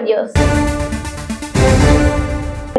News.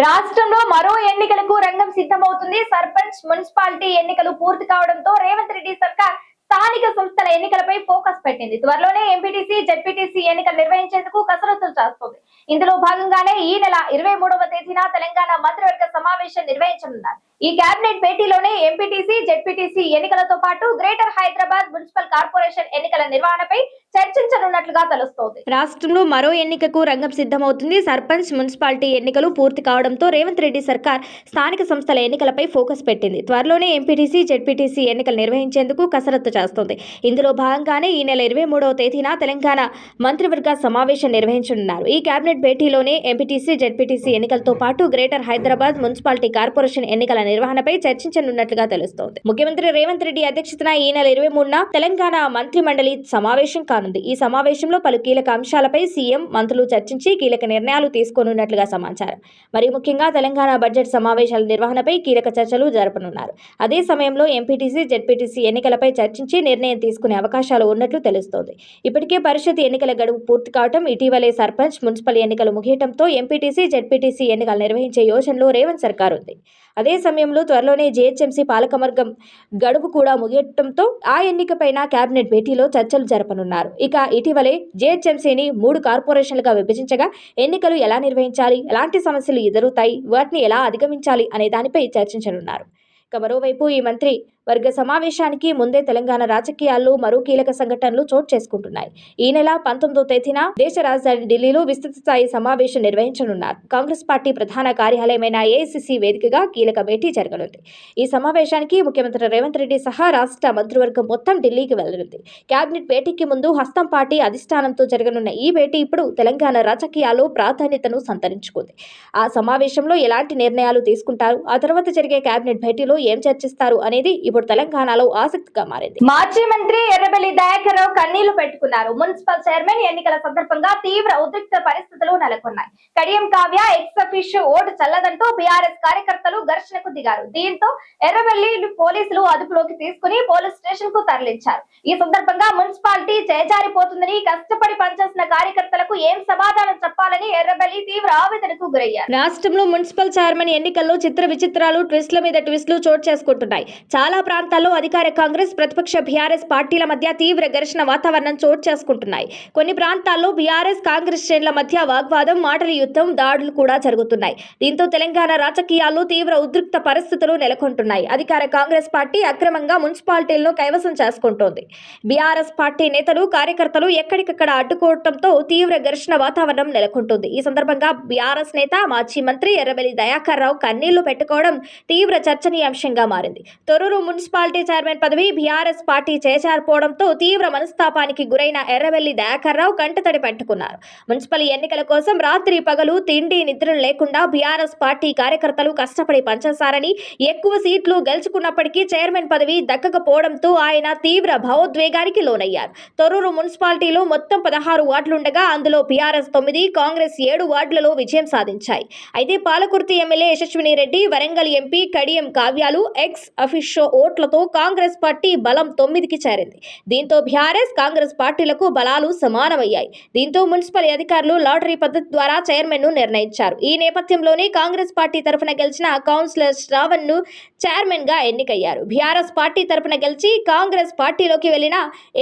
రాష్ట్రంలో మరో ఎన్నికలకు రంగం సిద్ధమవుతుంది. సర్పంచ్, మున్సిపాలిటీ ఎన్నికలు పూర్తి కావడంతో రేవంత్ రెడ్డి సర్కార్ స్థానిక సంస్థల ఎన్నికలపై ఫోకస్ పెట్టింది. త్వరలోనే ఎంపీటీసీ, జెడ్పీటీసీ ఎన్నికలు నిర్వహించేందుకు కసరత్తులు చేస్తోంది. ఇందులో భాగంగానే ఈ నెల 23వ తేదీన తెలంగాణ మంత్రివర్గ సమావేశం నిర్వహించనున్నారు. ఈ కేబినెట్ భేటీలోనే ఎంపీటీసీ, జెడ్పీటీసీ ఎన్నికలతో పాటు గ్రేటర్ హైదరాబాద్ మున్సిపల్ కార్పొరేషన్ ఎన్నికల నిర్వహణపై చర్చించనున్నట్లుగా తెలుస్తోంది. రాష్ట్రంలో మరో ఎన్నికకు రంగం సిద్ధమవుతుంది. సర్పంచ్, మున్సిపాలిటీ ఎన్నికలు పూర్తి కావడంతో రేవంత్ రెడ్డి సర్కార్ స్థానిక సంస్థల ఎన్నికలపై ఫోకస్ పెట్టింది. త్వరలోనే ఎంపీటీసీ, జెడ్పీటీసీ ఎన్నికలు నిర్వహించేందుకు కసరత్తు చేస్తోంది. ఇందులో భాగంగానే ఈ నెల 23వ తేదీన తెలంగాణ మంత్రివర్గ సమావేశం నిర్వహించనున్నారు. ఈ కేబినెట్ భేటీలోనే ఎంపీటీసీ, జెడ్పీటీసీ ఎన్నికలతో పాటు గ్రేటర్ హైదరాబాద్ మున్సిపాలిటీ కార్పొరేషన్ ఎన్నికల నిర్వహణపై చర్చించనున్నట్లుగా తెలుస్తోంది. ముఖ్యమంత్రి రేవంత్ రెడ్డి అధ్యక్షతన ఈ నెల 23న తెలంగాణ మంత్రి మండలి సమావేశం కానుంది. ఈ సమావేశంలో పలు కీలక అంశాలపై సీఎం, మంత్రులు చర్చించి కీలక నిర్ణయాలు తీసుకోనున్నట్లుగా సమాచారం. మరి ముఖ్యంగా తెలంగాణ బడ్జెట్ సమావేశాల నిర్వహణపై కీలక చర్చలు జరపనున్నారు. అదే సమయంలో ఎంపీటీసీ, జెడ్పీటీసీ ఎన్నికలపై చర్చించి నిర్ణయం తీసుకునే అవకాశాలు ఉన్నట్లు తెలుస్తోంది. ఇప్పటికే పరిషత్ ఎన్నికల గడువు పూర్తి కావడం, ఇటీవలే సర్పంచ్, మున్సిపల్ ఎన్నికలు ముగియడంతో ఎంపీటీసీ, జెడ్పీటీసీ ఎన్నికలు నిర్వహించే యోచనలో రేవంత్ సర్కార్ ఉంది. అదే సమయంలో త్వరలోనే జీహెచ్ఎంసీ పాలకవర్గం గడువు కూడా ముగియడంతో ఆ ఎన్నికపైన కేబినెట్ భేటీలో చర్చలు జరపనున్నారు. ఇక ఇటీవలే జీహెచ్ఎంసీని 3 కార్పొరేషన్లుగా విభజించగా ఎన్నికలు ఎలా నిర్వహించాలి, ఎలాంటి సమస్యలు ఎదురవుతాయి, వాటిని ఎలా అధిగమించాలి అనే దానిపై చర్చించనున్నారు. ఇక మరోవైపు ఈ మంత్రి వర్గ సమావేశానికి ముందే తెలంగాణ రాజకీయాల్లో మరో కీలక సంఘటనలు చోటు చేసుకుంటున్నాయి. ఈ నెల 19వ తేదీన దేశ రాజధాని ఢిల్లీలో విస్తృత స్థాయి సమావేశం నిర్వహించనున్నారు. కాంగ్రెస్ పార్టీ ప్రధాన కార్యాలయమైన ఏఐసీసీ వేదికగా కీలక భేటీ జరగనుంది. ఈ సమావేశానికి ముఖ్యమంత్రి రేవంత్ రెడ్డి సహా రాష్ట్ర మంత్రివర్గం మొత్తం ఢిల్లీకి వెళ్లనుంది. కేబినెట్ భేటీకి ముందు హస్తం పార్టీ అధిష్టానంతో జరగనున్న ఈ భేటీ ఇప్పుడు తెలంగాణ రాజకీయాల్లో ప్రాధాన్యతను సంతరించుకుంది. ఆ సమావేశంలో ఎలాంటి నిర్ణయాలు తీసుకుంటారు, ఆ తర్వాత జరిగే కేబినెట్ భేటీలో ఏం చర్చిస్తారు అనేది ఇప్పుడు తెలంగాణలో ఆసక్తిగా మారింది. మాజీ మంత్రి ఎర్రబెల్లి దయాకర్ రావు కన్నీళ్లు పెట్టుకున్నారు. మున్సిపల్ చైర్మన్ ఎన్నికల సందర్భంగా తీవ్ర ఉద్రిక్త పరిస్థితులు నెలకొన్నాయి. Kadiyam Kavya ex officio vote చల్లదంటూ బీఆర్ఎస్ కార్యకర్తలు ఘర్షణకు దిగారు. దీంతో ఎర్రబెల్లి పోలీసులు అదుపులోకి తీసుకుని పోలీస్ స్టేషన్ కు తరలించారు. ఈ సందర్భంగా మున్సిపాలిటీ చేజారిపోతుందని, కష్టపడి పనిచేసిన కార్యకర్తలకు ఏం సమాధానం చెప్పాలని ఎర్రబెల్లి తీవ్ర ఆవేదనకు గురయ్యారు. రాష్ట్రంలో మున్సిపల్ చైర్మన్ ఎన్నికల్లో చిత్ర విచిత్రాలు, ట్విస్టుల మీద ట్విస్టులు చోటు చేసుకుంటున్నాయి. చాలా ప్రాంతాల్లో అధికార కాంగ్రెస్, ప్రతిపక్ష బీఆర్ఎస్ పార్టీల మధ్య తీవ్ర ఘర్షణ వాతావరణం చోటు చేసుకుంటున్నాయి. కొన్ని ప్రాంతాల్లో బీఆర్ఎస్, కాంగ్రెస్ శ్రేణుల మధ్య వాగ్వాదం, మాటల యుద్ధం, దాడులు కూడా జరుగుతున్నాయి. దీంతో తెలంగాణ రాజకీయాల్లో తీవ్ర ఉద్రిక్త పరిస్థితులు నెలకొంటున్నాయి. అధికార కాంగ్రెస్ పార్టీ అక్రమంగా మున్సిపాలిటీలను కైవసం చేసుకుంటోంది. బీఆర్ఎస్ పార్టీ నేతలు, కార్యకర్తలు ఎక్కడికక్కడ అడ్డుకోవడంతో తీవ్ర ఘర్షణ వాతావరణం నెలకొంటుంది. ఈ సందర్భంగా బీఆర్ఎస్ నేత, మాజీ మంత్రి ఎర్రబెల్లి దయాకర్ రావు కన్నీళ్లు పెట్టుకోవడం తీవ్ర చర్చనీయాంశంగా మారింది. తొర్రూరు మున్సిపాలిటీ చైర్మన్ పదవి బీఆర్ఎస్ పార్టీ చేజారిపోవడంతో తీవ్ర మనస్తాపానికి గురైన ఎర్రబెల్లి దయాకర్ రావు కంటతడి పెట్టుకున్నారు. మున్సిపల్ ఎన్నికల కోసం రాత్రి పగలు తిండి నిద్రలు లేకుండా బీఆర్ఎస్ పార్టీ కార్యకర్తలు కష్టపడి పనిచేశారని, ఎక్కువ సీట్లు గెలుచుకున్నప్పటికీ చైర్మన్ పదవి దక్కకపోవడంతో ఆయన తీవ్ర భావోద్వేగానికి లోనయ్యారు. తొర్రూరు మున్సిపాలిటీలో మొత్తం 16 వార్డులుండగా అందులో బీఆర్ఎస్ 9, కాంగ్రెస్ 7 వార్డులలో విజయం సాధించాయి. అయితే పాలకుర్తి ఎమ్మెల్యే యశస్విని రెడ్డి, వరంగల్ ఎంపీ కడియం కావ్యాలు ఎక్స్ అఫీషియో ఓట్లతో కాంగ్రెస్ పార్టీ బలం 9కి చేరింది. దీంతో బీఆర్ఎస్, కాంగ్రెస్ పార్టీలకు బలాలు సమానమయ్యాయి. దీంతో మున్సిపల్ అధికారులు లాటరీ పద్ధతి ద్వారా చైర్మన్ ను నిర్ణయించారు. ఈ నేపథ్యంలోనే కాంగ్రెస్ పార్టీ తరఫున గెలిచిన కౌన్సిలర్ శ్రావణ్ ను చైర్మన్ గా ఎన్నికయ్యారు. బీఆర్ఎస్ పార్టీ తరఫున గెలిచి కాంగ్రెస్ పార్టీలోకి వెళ్లిన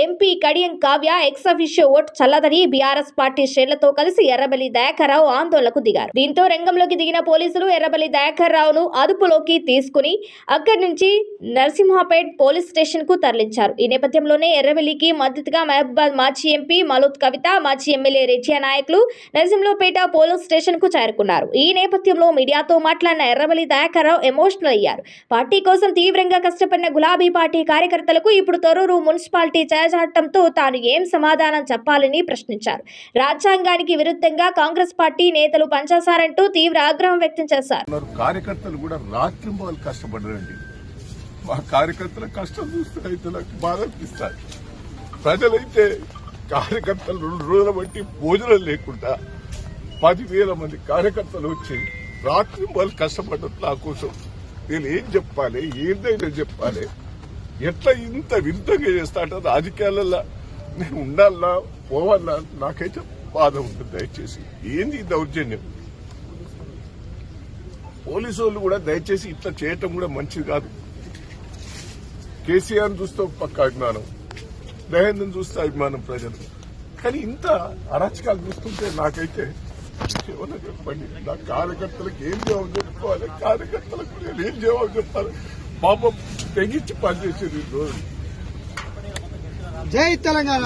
MP Kadiyam Kavya ex officio vote చల్లదని బీఆర్ఎస్ పార్టీ శ్రేణులతో కలిసి ఎర్రబెల్లి దయాకర్ రావు ఆందోళనకు దిగారు. దీంతో రంగంలోకి దిగిన పోలీసులు ఎర్రబెల్లి దయాకర్ రావును అదుపులోకి తీసుకుని అక్కడి నుంచి నరసింహాపేట్ పోలీస్ స్టేషన్ కు తరలించారు. ఈ నేపథ్యంలోనే ఎర్రబెల్లికి మద్దతుగా మహబూబాద్ మాజీ ఎంపీ మలోత్ కవిత, మాజీ ఎమ్మెల్యే రెడ్డియా నాయకులు నరసింహపేట పోలీస్ స్టేషన్ కు చేరుకున్నారు. ఈ నేపథ్యంలో మీడియాతో మాట్లాడిన ఎర్రబెల్లి దయాకర్ రావు ఎమోషనల్ అయ్యారు. పార్టీ కోసం తీవ్రంగా కష్టపడిన గులాబీ పార్టీ కార్యకర్తలకు ఇప్పుడు తొర్రూరు మున్సిపాలిటీ చేజారటంతో తాను ఏం సమాధానం చెప్పాలని ప్రశ్నించారు. రాజ్యాంగానికి విరుద్ధంగా కాంగ్రెస్ పార్టీ నేతలు పనిచేశారంటూ తీవ్ర ఆగ్రహం వ్యక్తం చేశారు. కార్యకర్తలు కూడా రాత్రింబాలు కష్టపడరండి. మా కార్యకర్తల కష్టం చూస్తే అయితే నాకు బాధ అనిపిస్తారు. ప్రజలైతే కార్యకర్తలు 2 రోజుల బట్టి భోజనం లేకుండా 10,000 మంది కార్యకర్తలు వచ్చి రాత్రింబాలు కష్టపడ్డారు నా కోసం. నేను ఏం చెప్పాలి, ఏదైనా చెప్పాలి, ఎట్లా ఇంత విరుద్ధంగా చేస్తా అంటే రాజకీయాలలో నేను ఉండాలన్నా పోవాలన్నా నాకైతే బాధ ఉంటుంది. దయచేసి ఏంది ఈ దౌర్జన్యం? పోలీసు వాళ్ళు కూడా దయచేసి ఇట్లా చేయటం కూడా మంచిది కాదు. కేసీఆర్ చూస్తే పక్క అభిమానం, దహేంద్రని చూస్తే అభిమానం ప్రజలు, కానీ ఇంత అరాచకాలు చూస్తుంటే నాకైతే ఏమన్నా చెప్పండి. నా కార్యకర్తలకు ఏం జవాబు చెప్పుకోవాలి? కార్యకర్తలకు నేను ఏం జవాబు చెప్పాలి? పాపం తెగించి పనిచేసేది ఈ రోజు. జై తెలంగాణ.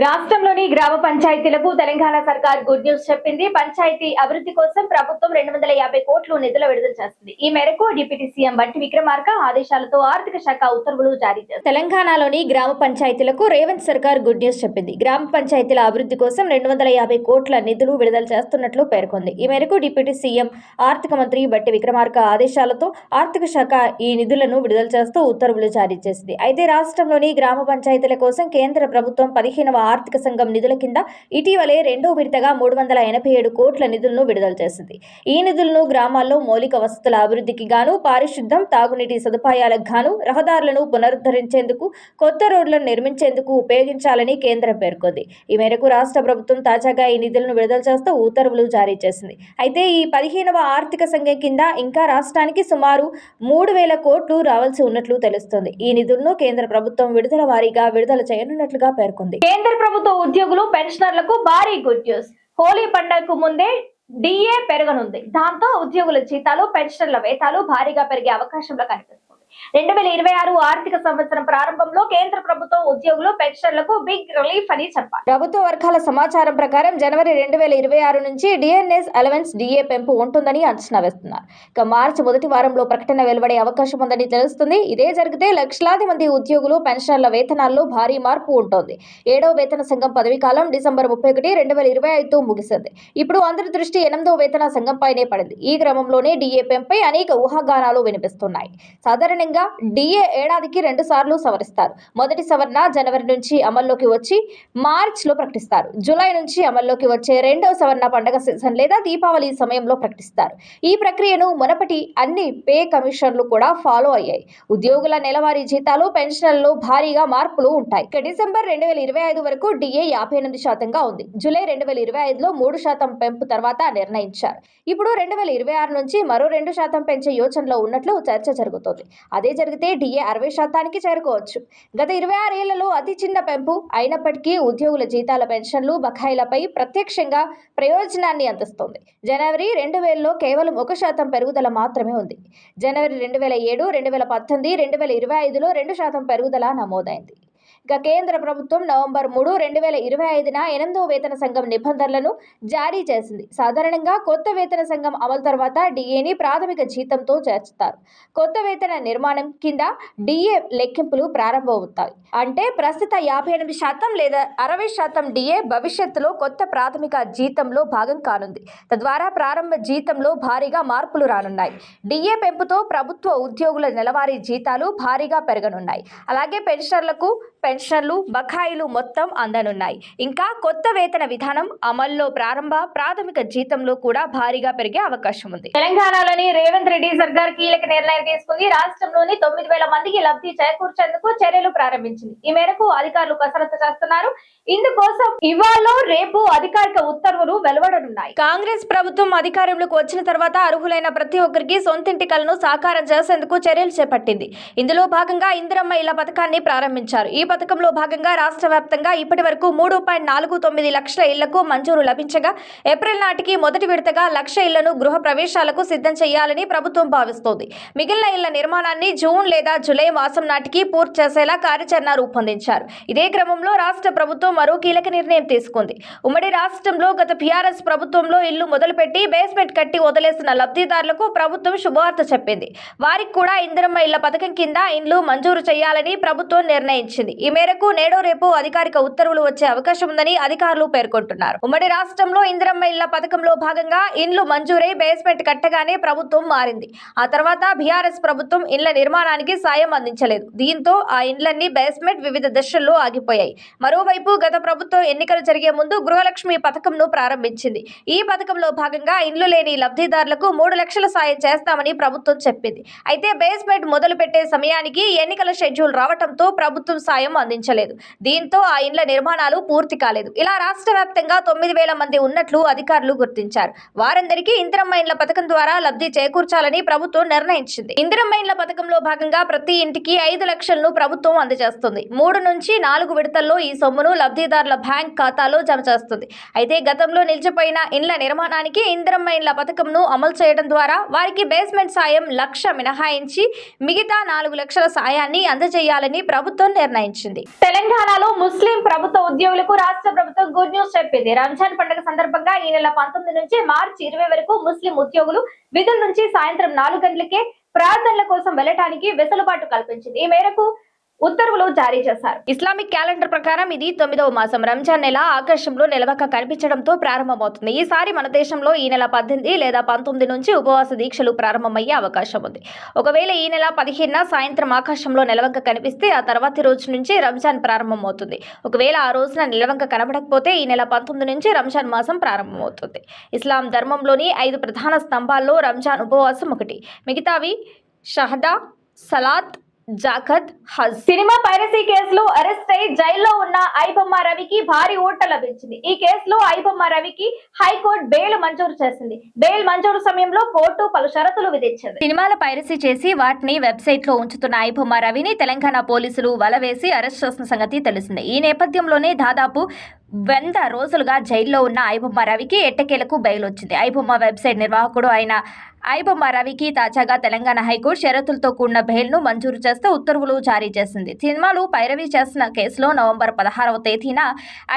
రాష్ట్రంలోని గ్రామ పంచాయతీలకు తెలంగాణ సర్కార్ గుడ్ న్యూస్ చెప్పింది. పంచాయతీ అభివృద్ధి కోసం ప్రభుత్వం 250 కోట్లు నిధులు విడుదల చేస్తుంది. ఈ మేరకు డిప్యూటీ సీఎం బట్టి విక్రమార్క ఆదేశాలతో ఆర్థిక శాఖ ఉత్తర్వులు జారీ చేసింది. తెలంగాణలోని గ్రామ పంచాయతీలకు రేవంత్ సర్కార్ గుడ్ న్యూస్ చెప్పింది. గ్రామ పంచాయతీల అభివృద్ధి కోసం 250 కోట్ల నిధులు విడుదల చేస్తున్నట్లు పేర్కొంది. ఈ మేరకు డిప్యూటీ సీఎం ఆర్థిక మంత్రి బట్టి విక్రమార్క ఆదేశాలతో ఆర్థిక శాఖ ఈ నిధులను విడుదల చేస్తూ ఉత్తర్వులు జారీ చేసింది. అయితే రాష్ట్రంలోని గ్రామ పంచాయతీల కోసం కేంద్ర ప్రభుత్వం 15వ ఆర్థిక సంఘం నిధుల కింద ఇటీవలే 2వ విడతగా 387 కోట్ల నిధులను విడుదల చేసింది. ఈ నిధులను గ్రామాల్లో మౌలిక వసతుల అభివృద్ధికి గాను, పారిశుద్ధ్యం, తాగునీటి సదుపాయాలకు గాను, రహదారులను పునరుద్ధరించేందుకు, కొత్త రోడ్లను నిర్మించేందుకు ఉపయోగించాలని కేంద్రం పేర్కొంది. ఈ మేరకు రాష్ట్ర ప్రభుత్వం తాజాగా ఈ నిధులను విడుదల చేస్తూ ఉత్తర్వులు జారీ చేసింది. అయితే ఈ 15వ ఆర్థిక సంఘం కింద ఇంకా రాష్ట్రానికి సుమారు 3,000 కోట్లు రావాల్సి ఉన్నట్లు తెలుస్తోంది. ఈ నిధులను కేంద్ర ప్రభుత్వం విడుదల వారీగా విడుదల చేయనున్నట్లుగా పేర్కొంది. కేంద్ర ప్రభుత్వ ఉద్యోగులు, పెన్షనర్లకు భారీ గుడ్ న్యూస్. హోలీ పండుగకు ముందే డిఏ పెరగనుంది. దాంతో ఉద్యోగుల జీతాలు, పెన్షనర్ల వేతనాలు భారీగా పెరిగే అవకాశంలో కనిపిస్తుంది. 2026 ఆర్థిక సంవత్సరం ప్రారంభంలో కేంద్ర ప్రభుత్వం ఉద్యోగులు, పెన్షనర్లకు బిగ్ రిలీఫ్ అని చెప్పారు. ప్రభుత్వ వర్గాల సమాచారం ప్రకారం జనవరి 2026 నుంచి డిఎన్ఎస్ అలవెన్స్ డిఏ పెంపు ఉంటుందని అంచనా వేస్తున్నారు. ఇక మార్చి మొదటి వారంలో ప్రకటన వెలువడే అవకాశం ఉందని తెలుస్తుంది. ఇదే జరిగితే లక్షలాది మంది ఉద్యోగులు, పెన్షనర్ల వేతనాల్లో భారీ మార్పు ఉంటుంది. 7వ వేతన సంఘం పదవీ కాలం డిసెంబర్ 31, 2025తో ముగిసింది. ఇప్పుడు అందరి దృష్టి 8వ వేతన సంఘంపైనే పడింది. ఈ క్రమంలోనే డిఏ పెంపై అనేక ఊహాగానాలు వినిపిస్తున్నాయి. సాధారణంగా డిఏ ఏడాదికి 2 సార్లు సవరిస్తారు. మొదటి సవరణ జనవరి నుంచి అమల్లోకి వచ్చి మార్చిలో ప్రకటిస్తారు. జూలై నుంచి అమల్లోకి వచ్చే రెండవ సవరణ పండుగ సీజన్ లేదా దీపావళి సమయంలో ప్రకటిస్తారు. ఈ ప్రక్రియను మునపటి అన్ని పే కమిషన్లు కూడా ఫాలో అయ్యాయి. ఉద్యోగుల నెలవారీ జీతాలు, పెన్షన్లలో భారీగా మార్పులు ఉంటాయి. ఇక డిసెంబర్ 2025 వరకు డిఏ 58%గా ఉంది. జూలై 2025లో 3% పెంపు తర్వాత నిర్ణయించారు. ఇప్పుడు 2026 నుంచి మరో 2% పెంచే యోచనలో ఉన్నట్లు చర్చ జరుగుతోంది. అదే జరిగితే డిఏ 60%కి చేరుకోవచ్చు. గత 26 ఏళ్లలో అతి చిన్న పెంపు అయినప్పటికీ ఉద్యోగుల జీతాల, పెన్షన్లు, బకాయిలపై ప్రత్యక్షంగా ప్రయోజనాన్ని అందిస్తోంది. జనవరి 2000లో కేవలం 1% పెరుగుదల మాత్రమే ఉంది. జనవరి 2007, 2018, 2025లో 2% పెరుగుదల నమోదైంది. ఇక కేంద్ర ప్రభుత్వం నవంబర్ 3, 2025న 8వ వేతన సంఘం నిబంధనలను జారీ చేసింది. సాధారణంగా కొత్త వేతన సంఘం అమలు తర్వాత డిఏని ప్రాథమిక జీతంతో చేర్చుతారు. కొత్త వేతన నిర్మాణం కింద డిఏ లెక్కింపులు ప్రారంభమవుతాయి. అంటే ప్రస్తుత 58% లేదా 60% డిఏ భవిష్యత్తులో కొత్త ప్రాథమిక జీతంలో భాగం కానుంది. తద్వారా ప్రారంభ జీతంలో భారీగా మార్పులు రానున్నాయి. డిఏ పెంపుతో ప్రభుత్వ ఉద్యోగుల నెలవారీ జీతాలు భారీగా పెరగనున్నాయి. అలాగే పెన్షనర్లకు పెన్షన్లు, బకాయిలు మొత్తం అందనున్నాయి. ఇంకా కొత్త వేతన విధానం అమల్లో ప్రాథమిక జీతంలో కూడా భారీగా పెరిగే అవకాశం ఉంది. తెలంగాణలోని రేవంత్ రెడ్డి సర్కార్ కీలక నిర్ణయం తీసుకుంది. రాష్ట్రంలోని 9,000 మందికి లబ్ధి చేకూర్చేందుకు చర్యలు ప్రారంభించింది. ఈ మేరకు అధికారులు కసరత్తు చేస్తున్నారు. ఇందుకోసం ఇవాళ రేపు అధికారిక ఉత్తర్వులు వెలువడనున్నాయి. కాంగ్రెస్ ప్రభుత్వం అధికారంలోకి వచ్చిన తర్వాత అర్హులైన ప్రతి ఒక్కరికి సొంతింటి కలను సాకారం చేసేందుకు చర్యలు చేపట్టింది. ఇందులో భాగంగా ఇందిరమ్మ ఇళ్ల పథకాన్ని ప్రారంభించారు. ఈ పథకంలో భాగంగా రాష్ట్ర వ్యాప్తంగా ఇప్పటి వరకు 3.49 లక్షల ఇళ్లకు మంజూరు లభించగా ఏప్రిల్ నాటికి మొదటి విడతగా 1,00,000 ఇళ్లను గృహ ప్రవేశాలకు సిద్ధం చేయాలని ప్రభుత్వం భావిస్తోంది. మిగిలిన ఇళ్ల నిర్మాణాన్ని జూన్ లేదా జూలై మాసం నాటికి పూర్తి చేసేలా కార్యాచరణ రూపొందించారు. ఇదే క్రమంలో రాష్ట్ర ప్రభుత్వం మరో కీలక నిర్ణయం తీసుకుంది. ఉమ్మడి రాష్ట్రంలో గత టీఆర్ఎస్ ప్రభుత్వంలో ఇల్లు మొదలుపెట్టి బేస్మెంట్ కట్టి వదిలేసిన లబ్ధిదారులకు ప్రభుత్వం శుభవార్త చెప్పింది. వారికి కూడా ఇందిరమ్మ ఇళ్ల పథకం కింద ఇండ్లు మంజూరు చేయాలని ప్రభుత్వం నిర్ణయించింది. ఈ మేరకు నేడో రేపు అధికారిక ఉత్తర్వులు వచ్చే అవకాశం ఉందని అధికారులు పేర్కొంటున్నారు. ఉమ్మడి రాష్ట్రంలో ఇందిరమ్మ ఇళ్ల పథకంలో భాగంగా ఇండ్లు మంజూరై బేస్మెంట్ కట్టగానే ప్రభుత్వం మారింది. ఆ తర్వాత బీఆర్ఎస్ ప్రభుత్వం ఇండ్ల నిర్మాణానికి సాయం అందించలేదు. దీంతో ఆ ఇండ్లన్నీ బేస్మెంట్ వివిధ దశల్లో ఆగిపోయాయి. మరోవైపు గత ప్రభుత్వం ఎన్నికలు జరిగే ముందు గృహలక్ష్మి పథకంను ప్రారంభించింది. ఈ పథకంలో భాగంగా ఇండ్లు లేని లబ్ధిదారులకు 3 లక్షల సాయం చేస్తామని ప్రభుత్వం చెప్పింది. అయితే బేస్మెంట్ మొదలు పెట్టే సమయానికి ఎన్నికల షెడ్యూల్ రావడంతో ప్రభుత్వం సాయం అందించలేదు. దీంతో ఆ ఇండ్ల నిర్మాణాలు పూర్తి కాలేదు. ఇలా రాష్ట్ర వ్యాప్తంగా 9,000 మంది ఉన్నట్లు అధికారులు గుర్తించారు. వారందరికీ ఇందిరమ్మ ఇండ్ల పథకం ద్వారా లబ్ధి చేకూర్చాలని ప్రభుత్వం నిర్ణయించింది. ఇందిరమ్మ ఇండ్ల పథకంలో భాగంగా ప్రతి ఇంటికి 5 లక్షలను ప్రభుత్వం అందజేస్తుంది. 3 నుంచి 4 విడతల్లో ఈ సొమ్మును లబ్ధిదారుల బ్యాంక్ ఖాతాలో జమ చేస్తుంది. అయితే గతంలో నిలిచిపోయిన ఇండ్ల నిర్మాణానికి ఇందిరమ్మ ఇండ్ల పథకంను అమలు చేయడం ద్వారా వారికి బేస్మెంట్ సాయం 1,00,000 మినహాయించి మిగతా 4 లక్షల సాయాన్ని అందజేయాలని ప్రభుత్వం నిర్ణయించింది. తెలంగాణలో ముస్లిం ప్రభుత్వ ఉద్యోగులకు రాష్ట్ర ప్రభుత్వం గుడ్ న్యూస్ చెప్పింది. రంజాన్ పండుగ సందర్భంగా ఈ నెల 19 నుంచి మార్చి 20 వరకు ముస్లిం ఉద్యోగులు విధుల నుంచి సాయంత్రం 4 గంటలకే ప్రార్థనల కోసం వెళ్లడానికి వెసులుబాటు కల్పించింది. ఈ మేరకు ఉత్తర్వులు జారీ చేశారు. ఇస్లామిక్ క్యాలెండర్ ప్రకారం ఇది 9వ మాసం. రంజాన్ నెల ఆకాశంలో నిలవక కనిపించడంతో ప్రారంభమవుతుంది. ఈసారి మన దేశంలో ఈ నెల 18 లేదా 19 నుంచి ఉపవాస దీక్షలు ప్రారంభమయ్యే అవకాశం ఉంది. ఒకవేళ ఈ నెల 15న సాయంత్రం ఆకాశంలో నిలవంక కనిపిస్తే ఆ తర్వాతి రోజు నుంచి రంజాన్ ప్రారంభమవుతుంది. ఒకవేళ ఆ రోజున నిలవంక కనబడకపోతే ఈ నెల 19 నుంచి రంజాన్ మాసం ప్రారంభమవుతుంది. ఇస్లాం ధర్మంలోని 5 ప్రధాన స్తంభాల్లో రంజాన్ ఉపవాసం ఒకటి. మిగతావి షహదా, సలాత్, జాకత్, హజ్. సినిమా పైరసీ కేసులో అరెస్ట్ అయి జైల్లో ఉన్న ఐబొమ్మ రవికి భారీ ఊట లభించింది. ఈ కేసులో ఐబొమ్మ రవికి హైకోర్టు బెయిల్ మంజూరు చేసింది. బెయిల్ మంజూరు సమయంలో కోర్టు పలు షరతులు విధించింది. సినిమాల పైరసీ చేసి వాటిని వెబ్సైట్ లో ఉంచుతున్న ఐబొమ్మ రవిని తెలంగాణ పోలీసులు వలవేసి అరెస్ట్ చేసిన సంగతి తెలిసిందే. ఈ నేపథ్యంలోనే దాదాపు 100 రోజులుగా జైల్లో ఉన్న ఐబొమ్మ రవికి ఎట్టకేలకు బెయిల్ వచ్చింది. ఐబొమ్మ వెబ్సైట్ నిర్వాహకుడు అయిన ఐబొమ్మ రవికి తాజాగా తెలంగాణ హైకోర్టు షరతులతో కూడిన బెయిల్ను మంజూరు చేస్తూ ఉత్తర్వులు జారీ చేసింది. సినిమాలు పైరవీ చేసిన కేసులో నవంబర్ 16వ తేదీన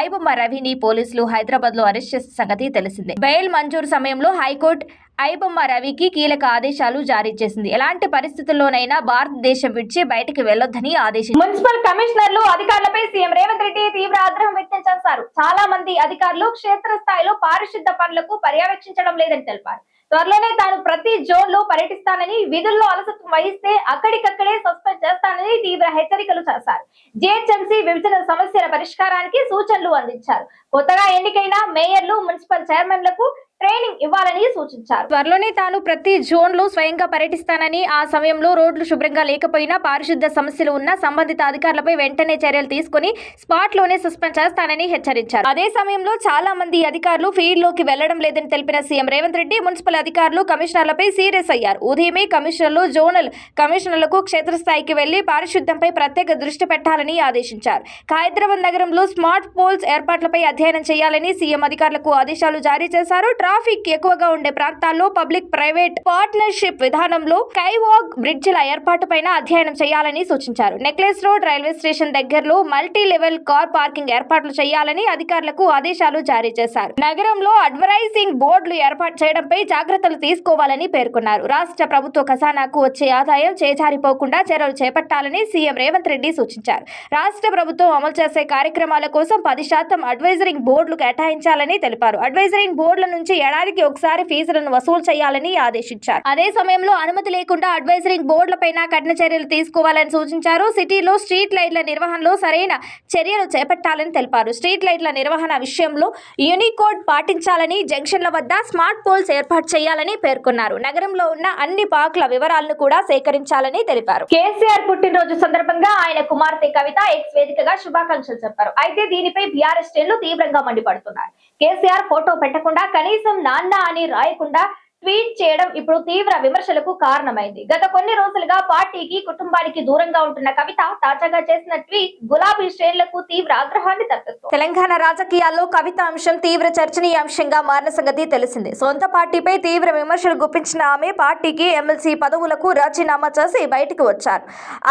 ఐబొమ్మ రవిని పోలీసులు హైదరాబాద్ లో అరెస్ట్ చేసిన సంగతి తెలిసిందే. బెయిల్ మంజూరు సమయంలో హైకోర్టు ఐబొమ్మ రవికి కీలక ఆదేశాలు జారీ చేసింది. ఎలాంటి పరిస్థితుల్లోనైనా భారతదేశం విడిచి బయటికి వెళ్లొద్దని ఆదేశించింది. మున్సిపల్ కమిషనర్లు అధికారులపై సీఎం రేవంత్ రెడ్డి తీవ్ర ఆగ్రహం వ్యక్తం చేశారు. చాలా మంది అధికారులు క్షేత్రస్థాయిలో పారిశుద్ధ పనులకు పర్యవేక్షించడం లేదని తెలిపారు. త్వరలోనే తాను ప్రతి జోన్ లో పర్యటిస్తానని, విధుల్లో అలసత్వం వహిస్తే అక్కడికక్కడే సస్పెండ్ చేస్తానని తీవ్ర హెచ్చరికలు చేశారు. జీహెచ్ఎంసీ వివిధ సమస్యల పరిష్కారానికి సూచనలు అందించారు. కొత్తగా ఎన్నికైన మేయర్లు, మున్సిపల్ చైర్మన్లకు ట్రైనింగ్ ఇవ్వాలని సూచించారు. త్వరలోనే తాను ప్రతి జోన్ లో స్వయంగా పర్యటిస్తానని, ఆ సమయంలో రోడ్లు శుభ్రంగా లేకపోయినా పారిశుద్ధ సమస్యలు ఉన్న సంబంధిత అధికారులపై వెంటనే చర్యలు తీసుకుని స్పాట్ లోనే సస్పెండ్ చేస్తానని హెచ్చరించారు. అదే సమయంలో చాలా మంది అధికారులు ఫీల్డ్ లోకి వెళ్లడం లేదని తెలిపిన సీఎం రేవంత్ రెడ్డి మున్సిపల్ అధికారులు, కమిషనర్లపై సీరియస్ అయ్యారు. ఉదయమే కమిషనర్లు, జోనల్ కమిషనర్లకు క్షేత్రస్థాయికి వెళ్లి పారిశుద్ధ్యంపై ప్రత్యేక దృష్టి పెట్టాలని ఆదేశించారు. హైదరాబాద్ నగరంలో స్మార్ట్ పోల్స్ ఏర్పాట్లపై అధ్యయనం చేయాలని సీఎం అధికారులకు ఆదేశాలు జారీ చేశారు. ట్రాఫిక్ ఎక్కువగా ఉండే ప్రాంతాల్లో పబ్లిక్ ప్రైవేట్ పార్ట్నర్షిప్ విధానంలో స్కైవాక్ బ్రిడ్జిల ఏర్పాటుపైన అధ్యయనం చేయాలని సూచించారు. నెక్లెస్ రోడ్ రైల్వే స్టేషన్ దగ్గరలో మల్టీ లెవెల్ కార్ పార్కింగ్ ఏర్పాట్లు చేయాలని అధికారులకు ఆదేశాలు జారీ చేశారు. నగరంలో అడ్వర్టైజింగ్ బోర్డులు ఏర్పాటు చేయడంపై జాగ్రత్తలు తీసుకోవాలని పేర్కొన్నారు. రాష్ట్ర ప్రభుత్వ ఖజానాకు వచ్చే ఆదాయం చేజారిపోకుండా చర్యలు చేపట్టాలని సీఎం రేవంత్ రెడ్డి సూచించారు. రాష్ట్ర ప్రభుత్వం అమలు చేసే కార్యక్రమాల కోసం 10% అడ్వైజరింగ్ బోర్డులు కేటాయించాలని తెలిపారు. అడ్వైజరింగ్ బోర్డుల నుంచి ఏడాదికి ఒకసారి ఫీజులను వసూలు చేయాలని ఆదేశించారు. అదే సమయంలో అనుమతి లేకుండా అడ్వైజరింగ్ బోర్డులపైన కఠిన చర్యలు తీసుకోవాలని సూచించారు. సిటీలో స్ట్రీట్ లైట్ల నిర్వహణలో సరైన చర్యలు చేపట్టాలని తెలిపారు. స్ట్రీట్ లైట్ల నిర్వహణ విషయంలో యూనికోడ్ పాటించాలని, జంక్షన్ల వద్ద స్మార్ట్ పోల్స్ ఏర్పాటు చేయాలని పేర్కొన్నారు. నగరంలో ఉన్న అన్ని పార్కుల వివరాలను కూడా సేకరించాలని తెలిపారు. కేసీఆర్ పుట్టినరోజు సందర్భంగా ఆయన కుమార్తె కవిత ఎక్స్ వేదికగా శుభాకాంక్షలు చెప్పారు. అయితే దీనిపై బీఆర్ఎస్ శ్రేణులు తీవ్రంగా మండిపడుతున్నారు. కేసీఆర్ ఫోటో పెట్టకుండా, కనీసం నాన్న అని రాయకుండా ట్వీట్ చేయడం ఇప్పుడు తీవ్ర విమర్శలకు కారణమైంది. గత కొన్ని రోజులుగా పార్టీకి, కుటుంబానికి దూరంగా ఉంటున్న కవిత తాజాగా చేసిన ట్వీట్ గులాబీ శ్రేణులకు తీవ్ర ఆగ్రహాన్ని తెప్పిస్తుంది. తెలంగాణ రాజకీయాల్లో కవిత అంశం తీవ్ర చర్చనీయాంశంగా మారిన సంగతి తెలిసిందే. సొంత పార్టీపై తీవ్ర విమర్శలు గుప్పించిన ఆమె పార్టీకి ఎమ్మెల్సీ పదవులకు రాజీనామా చేసి బయటకు వచ్చారు.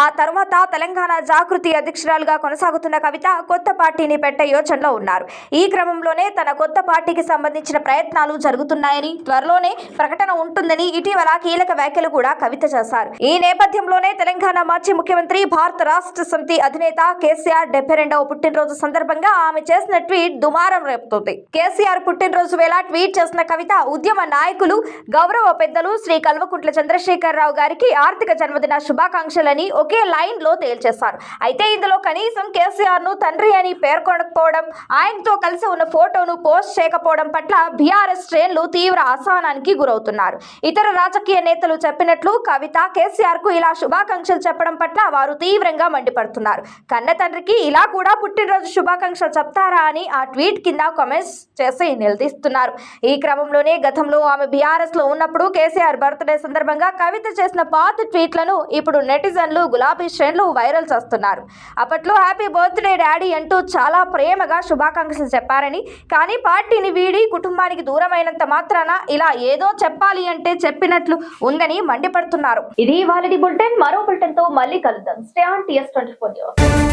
ఆ తర్వాత తెలంగాణ జాగృతి అధ్యక్షురాలుగా కొనసాగుతున్న కవిత కొత్త పార్టీని పెట్టే యోచనలో ఉన్నారు. ఈ క్రమంలోనే తన కొత్త పార్టీకి సంబంధించిన ప్రయత్నాలు జరుగుతున్నాయని, త్వరలోనే ప్రకటన ఉంటుందని ఇటీవల కీలక వ్యాఖ్యలు కూడా కవిత చేశారు. ఈ నేపథ్యంలోనే తెలంగాణ మాజీ ముఖ్యమంత్రి, భారత రాష్ట్ర సమితి అధినేత కేసీఆర్ 72వ పుట్టినరోజు సందర్భంగా ఆమె చేసిన ట్వీట్ దుమారం రేపుతుంది. కేసీఆర్ పుట్టినరోజు వేళ ట్వీట్ చేసిన కవిత, ఉద్యమ నాయకులు, గౌరవ పెద్దలు శ్రీ కల్వకుంట్ల చంద్రశేఖరరావు గారికి ఆర్థిక జన్మదిన శుభాకాంక్షలని ఒకే లైన్ లో తేల్చేశారు. అయితే ఇందులో కనీసం కేసీఆర్ ను తండ్రి అని పేర్కొనకపోవడం, ఆయనతో కలిసి ఉన్న ఫోటోను పోస్ట్ చేయకపోవడం పట్ల బీఆర్ఎస్ శ్రేణులు తీవ్ర అసహనానికి గురవుతున్నారు. ఇతర రాజకీయ నేతలు చెప్పినట్లు కవిత కేసీఆర్ కు ఇలా శుభాకాంక్షలు చెప్పడం పట్ల వారు తీవ్రంగా మండిపడుతున్నారు. కన్న తండ్రికి ఇలా కూడా పుట్టినరోజు శుభాకాంక్షలు చెప్తారా అని ఆ ట్వీట్ కింద కామెంట్స్ చేసి నిలదీస్తున్నారు. ఈ క్రమంలోనే గతంలో ఆమె బీఆర్ఎస్ లో ఉన్నప్పుడు కేసీఆర్ బర్త్డే సందర్భంగా కవిత చేసిన పాత ట్వీట్లను ఇప్పుడు నెటిజన్లు గులాబీ శ్రేణులు వైరల్ చేస్తున్నారు. అప్పట్లో హ్యాపీ బర్త్డే డాడీ అంటూ చాలా ప్రేమగా శుభాకాంక్షలు చెప్పారని, కానీ పార్టీని వీడి కుటుంబానికి దూరమైనంత మాత్రాన ఇలా ఏదో చెప్పాలి అంటే చెప్పినట్లు ఉందని మండిపడుతున్నారు. ఇది ఇవాళటి బులెటిన్. మరో బులెటిన్ తో మళ్ళీ కలుద్దాం. Stay on TS24 news.